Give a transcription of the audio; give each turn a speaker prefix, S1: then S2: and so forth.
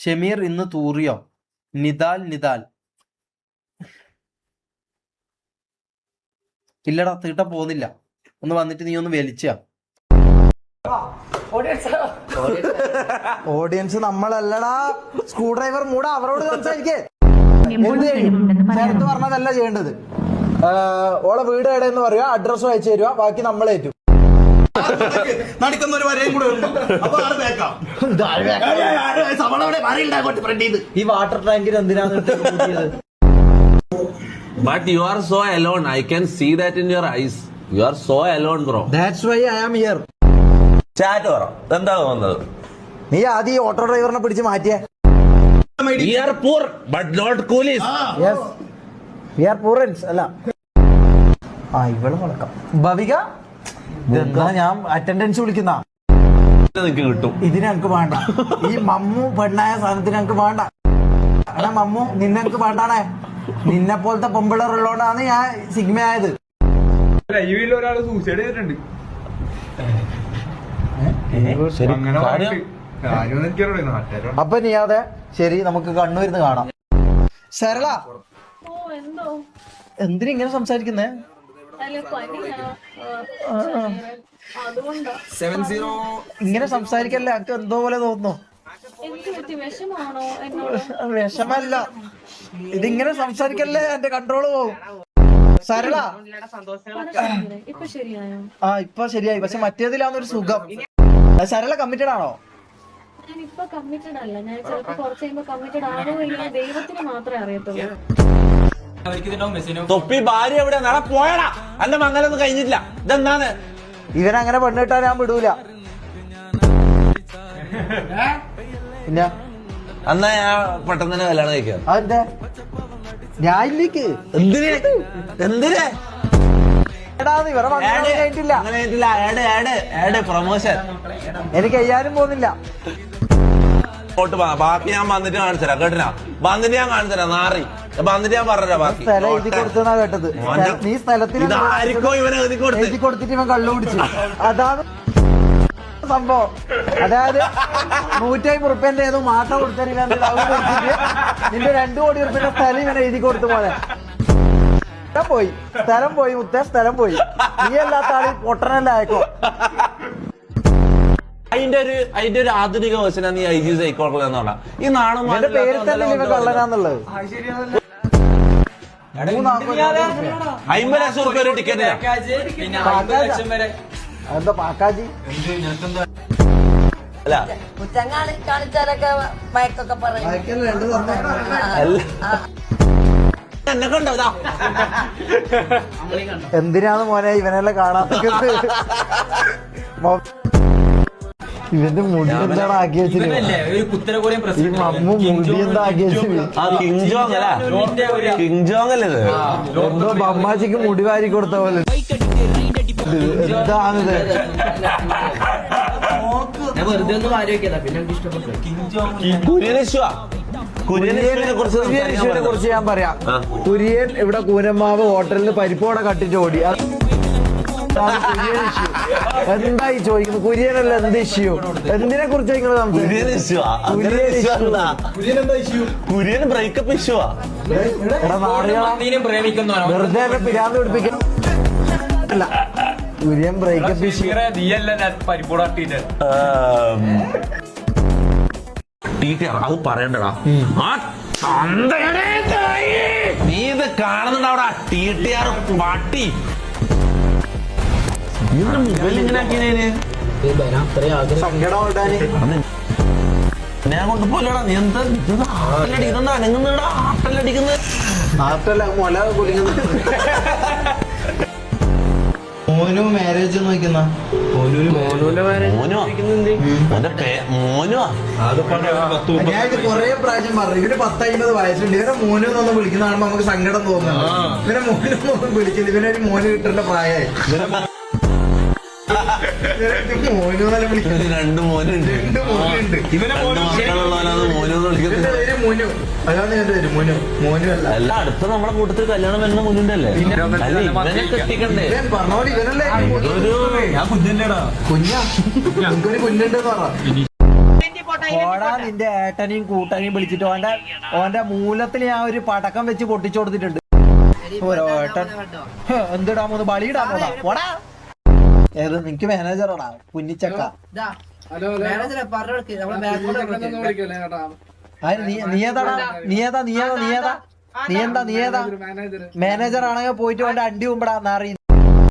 S1: ഷമീർ ഇന്ന് തൂറിയോ? നിദാൽ ഇല്ലടാ, തീട്ട പോകുന്നില്ല. ഒന്ന് വന്നിട്ട് നീ ഒന്ന് വലിച്ച.
S2: ഓഡിയൻസ് നമ്മളല്ലടാ, സ്ക്രൂ ഡ്രൈവർ മൂട അവരോട് സംസാരിക്കേ. ചേർത്ത് പറഞ്ഞതല്ല ചെയ്യേണ്ടത്. ഓളെ വീട് എവിടെയെന്ന് പറയുക, അഡ്രസ് അയച്ചു തരുക, ബാക്കി നമ്മളേറ്റു. ഈ വാട്ടർ ടാങ്കിൽ എന്തിനാണ്?
S3: But you are so alone. I can see that in your eyes. You are so alone, bro.
S2: That's why I am here.
S3: Chat പറ. എന്താ തോന്നുന്നത്?
S2: നീ ആദ്യം ഈ ഓട്ടോ ഡ്രൈവറിനെ പിടിച്ച് മാറ്റിയേ.
S3: We are poor, but not coolies.
S2: Yes. We are poor അല്ല. ഇവള് മുളക്കാം. ഭവിക, ഇതെന്താ ഞാൻ അറ്റൻഡൻസ് വിളിക്കുന്ന?
S3: നിനക്ക് കിട്ടും.
S2: ഇതിന് എനിക്ക് വേണ്ട. ഈ മമ്മു പെണ്ണായ സാധനത്തിന് എനിക്ക് വേണ്ട. എടാ മമ്മു, നിന്നെ എനിക്ക് വേണ്ടാണേ. നിന്നെ പോലത്തെ പൊമ്പിളർ ഉള്ളതുകൊണ്ടാണ് ഞാൻ സിഗ്മ ആയത്.
S4: ലൈവിൽ ഒരാള് സൂസൈഡ് ചെയ്തിട്ടുണ്ട്.
S2: അപ്പൊ നീ അതെ ശരി, നമുക്ക് കണ്ണൂരിന്ന് കാണാം. സരള, എന്തിനിങ്ങനെ സംസാരിക്കുന്നേ? ഇങ്ങനെ സംസാരിക്കല്ലേ, എനിക്ക് എന്തോ പോലെ തോന്നുന്നു. വിഷമല്ല, ഇതിങ്ങനെ സംസാരിക്കല്ലേ, എന്റെ കൺട്രോള് പോവും. സരള, ഇപ്പൊ ശരിയായി. പക്ഷെ മറ്റേതിലാന്നൊരു സുഖം. സരള കമ്മിറ്റഡ് ആണോ?
S3: തൊപ്പി ഭാര്യ എവിടെ നാളെ പോയടാ? അന്റെ മംഗലൊന്നും കഴിഞ്ഞിട്ടില്ല. ഇതെന്താണ്?
S2: ഇവനങ്ങനെ പെണ്ണിട്ടാ ഞാൻ വിടൂല. പിന്നെ
S3: എന്നാ ഞാൻ പെട്ടെന്ന് തന്നെ കല്യാണം കഴിക്കാം.
S2: അതെന്താ? ഞാൻ ഇല്ലേക്ക്
S3: എന്തിന് പ്രൊമോഷൻ
S2: എനിക്ക് ചെയ്യാനും പോകുന്നില്ല.
S3: ബാക്കി ഞാൻ വന്നിട്ട് കാണിച്ചുതരാം. കേട്ടിനാ? വന്നിട്ട് ഞാൻ കാണിച്ചുതരാം. നാറി വന്നിട്ട് ഞാൻ പറഞ്ഞുതരാം. ബാക്കി
S2: സ്ഥലം എഴുതി കൊടുത്തെന്നാ കേട്ടത്. നീ സ്ഥലത്തിന് എഴുതി കൊടുത്തിട്ട് ഇവൻ കള്ളു കുടിച്ചു. അതാണ് സംഭവം. അതായത് 150 റുപ്യന്റെ ഏതോ മാട്ട കൊടുത്തിട്ട് നിന്റെ 2 കോടി റുപ്യന്റെ സ്ഥലം ഇവനെ എഴുതി കൊടുത്തു പോലെ. പോയി സ്ഥലം പോയി മുത്തേ, സ്ഥലം പോയി. നീ അല്ലാത്ത ആള് പൊട്ടനല്ല ആയിക്കോ.
S3: അതിന്റെ ഒരു ആധുനിക വേർഷനാണ് നീ ഐ ജി സൈക്കോളജി എന്ന് പറഞ്ഞാൽ. ഈ നാണും
S2: പേര് തന്നെ ഇവ കള്ളനാന്നുള്ളത്.
S3: 50 ലക്ഷം റുപ്യ ഒരു ടിക്കറ്റ്.
S2: എന്താ പാക്കാജി?
S3: അല്ല
S5: കാണിച്ചാലൊക്കെ വയക്കൊക്കെ പറയും.
S3: എന്നെ കണ്ടോ?
S2: എന്തിനാണ് മോനെ ഇവനെല്ലാം കാണാത്തത്? ഇവന്റെ മുടി എന്താണ് ആക്കി വെച്ചത്? ഈ മമ്മു മുടി എന്താ ആക്കി വെച്ചത്?
S3: കിങ്ജോങ്ങല്ലേ?
S2: എന്തോ ബമ്മാച്ചിക്ക് മുടി വാരി കൊടുത്ത പോലെ. എന്താണിത്? കുര്യനെ കുറിച്ച് ഞാൻ പറയാം. കുര്യൻ ഇവിടെ കൂനമ്മാവ് ഹോട്ടലിൽ പരിപ്പോടെ കട്ടിട്ട് ഓടി. എന്തായി ചോദിക്കുന്നു? കുര്യനല്ല, എന്ത് ഇഷ്യൂ? എന്തിനെ കുറിച്ച് നിങ്ങൾ
S3: കുര്യൻ ബ്രേക്കപ്പ് ഇഷ്യൂ?
S2: വെറുതെ പിരാന്ത് പിടിപ്പിക്കാൻ. Kurian breakup issue.
S3: അത് പറയണ്ടടാ. നീ ഇത് കാണുന്നുണ്ടാവടാ TTR പാട്ടി. മൊബൈൽ ഇങ്ങനെ ആക്കിയതിന് ഞാൻ കൊണ്ടുപോലടാ. നീ എന്താ ഇതൊന്നും അനങ്ങുന്നടാ? ആട്ടല്ലടിക്കുന്നത്
S2: മുല കുടിക്കുന്നത്. മോനു മാരേജ് നോക്കുന്ന ഞാൻ കൊറേ പ്രാവശ്യം പറഞ്ഞു. ഇവന് 10-50 വയസ്സുണ്ട്. ഇവരെ മോനൊന്നും വിളിക്കുന്ന കാണുമ്പോ നമുക്ക് സങ്കടം തോന്നുന്നു. ഇവരെ മോനൊന്നും വിളിക്കില്ല. ഇവനൊരു മോന് കിട്ടേണ്ട പ്രായമായി. മോനു നല്ല വിളിക്കുന്നത്.
S3: 2 മോനുണ്ട്.
S2: മോനു. അതാണ് എന്റെ പേര് മോനു. മോനു അല്ല.
S3: അല്ല, അടുത്ത നമ്മളെ കൂട്ടത്തിൽ കല്യാണം വരുന്ന മുന്നുണ്ടല്ലേ? കെട്ടിക്കണ്ടേ?
S2: പറഞ്ഞോടി ഇവനല്ലേ കുഞ്ഞാ. നിനക്കൊരു കുഞ്ഞുണ്ടെന്ന് പറ. ഓടാ നിന്റെ ഏട്ടനെയും കൂട്ടനെയും വിളിച്ചിട്ട് ഓന്റെ മൂലത്തിൽ ഞാൻ ഒരു പടക്കം വെച്ച് പൊട്ടിച്ചു കൊടുത്തിട്ടുണ്ട്. ഓരോ ഏട്ടൻ എന്തിടാ പോന്ന് ബളിയിടാ പോടാ പോടാ. ഏത് നിനക്ക് മാനേജറാടാ കുഞ്ഞിച്ചക്ക. നീ എന്താ മാനേജർ ആണെങ്കിൽ പോയിട്ട് അവന്റെ അണ്ടി മുമ്പടാ അറിയില്ല.